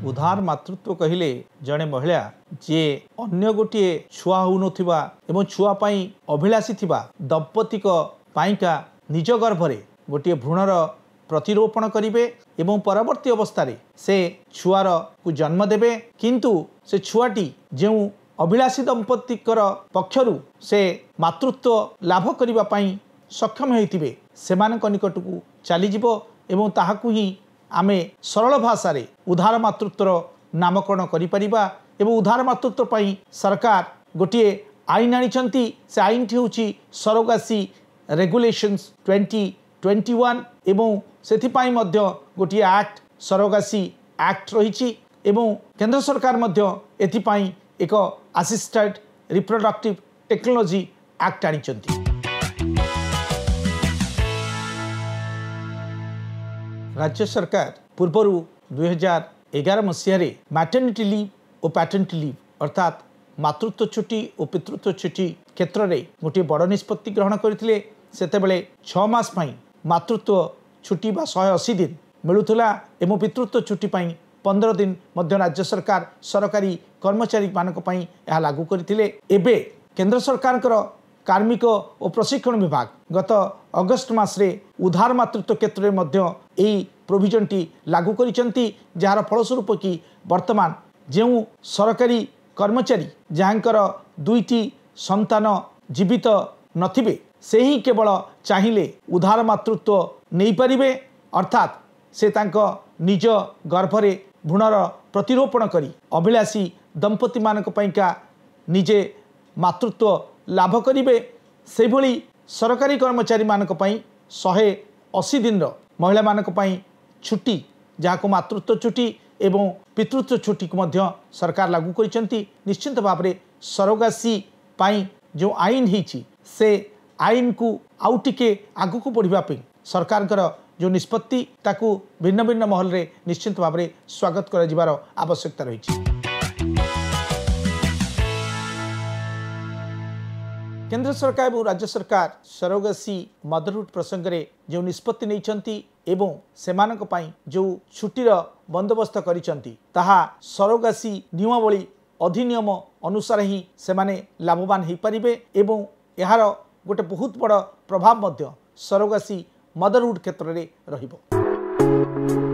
उधार मातृत्व कहले जड़े महिला जे अन्य गोटे छुआ होउनथिबा एवं छुआ पाई अभिलाषी थिबा दंपतिक पाइका निज गर्भरे गोटे भ्रूणर प्रतिरोपण करिवे एवं परवर्ती अवस्था से छुआर को जन्म देवे किंतु से छुआटी जो अभिलाषी दंपतिकर पक्षरु से मातृत्व लाभ करिबा पाई सक्षम होइतिबे सेमानक निकटकू चलीजिवो एवं ताहाकू ही आमे सरल भाषा रे उधार मातृत्वर नामकरण करि परिबा एवं उधार मातृत्व पाई सरकार गोटे आईन आनिछंती से आईन टी होची सरोगासी रेगुलेशंस 2021 एवं सेथिपाई मध्य गोटे एक्ट सरोगासी एक्ट रहिछि एवं केंद्र सरकार मध्य एथिपाई एक असिस्टेड रिप्रोडक्टिव टेक्नोलॉजी एक्ट आनिछंती। राज्य सरकार पूर्वर 2011 मसीह मैटर्निटी लीव और पैटर्निटी लीव अर्थात मातृत्व छुट्टी और पितृत्व छुट्टी क्षेत्र में गोटे बड़ निष्पत्ति ग्रहण करते सेतेबेले 6 मास पई मातृत्व छुट्टी बा 180 दिन मिलुथला एवं पितृत्व छुट्टी पई 15 दिन मध्य राज्य सरकार सरकारी कर्मचारी मानक पई यह लागू करथिले। एबे केंद्र सरकार कार्मिक और प्रशिक्षण विभाग गत अगस्ट मासरे उधार मातृत्व क्षेत्र में यही प्रोविजन टी लागू करिसेंती जार फलस्वरूप कि वर्तमान जो सरकारी कर्मचारी जहाँकर 2टी संतान जीवित नथिबे से ही केवल चाहिए उधार मातृत्व नहीं पारिबे अर्थात से तांको निज गर्भरे भ्रूणर प्रतिरोपण करी अभिलाषी दंपति मानक पईका निजे मातृत्व लाभ करिवे से भली सरकारी कर्मचारी मानक पई 180 दिन महिला मानक पई छुट्टी जहाँ मातृत्व छुट्टी एवं पितृत्व छुट्टी को मध्य सरकार लागू करिसेंती। निश्चित भाव में सरोगासी पाई जो आईन होईची से आईन को आउ टिके आगु को बढ़िबा पे सरकार जो निष्पत्ति ताकू भिन्न भिन्न महल रे निश्चित भाव में स्वागत कर जिबार आवश्यकता रही। केंद्र सरकार और राज्य सरकार सरोगेसी मदरहुड प्रसंग में जो निष्पत्ति नहीं एवं सेमानक पई जो छुट्टीर बंदोबस्त करिसेंती ताहा सरोगेसी नियमावली अधिनियम अनुसार ही सेमाने लाभवान हो पारिबे एवं यार गोटे बहुत बड़ प्रभाव मध्य सरोगेसी मदरहुड क्षेत्र में रहिबो।